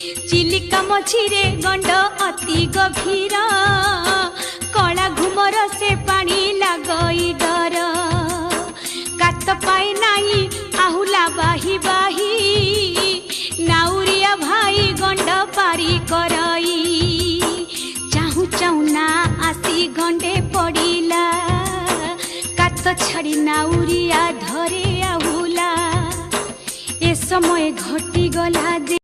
चिलिका मझिरे गंड अति गभीर कला घुमर से पानी लगई डर कात पाए नाही आहुला बाही बाही नाउरिया भाई गंड पारी करई चाहू चाहू ना आसी गंडे पड़िला कात छड़ी नाउरिया धरे आहुला ए समय घटी गला जे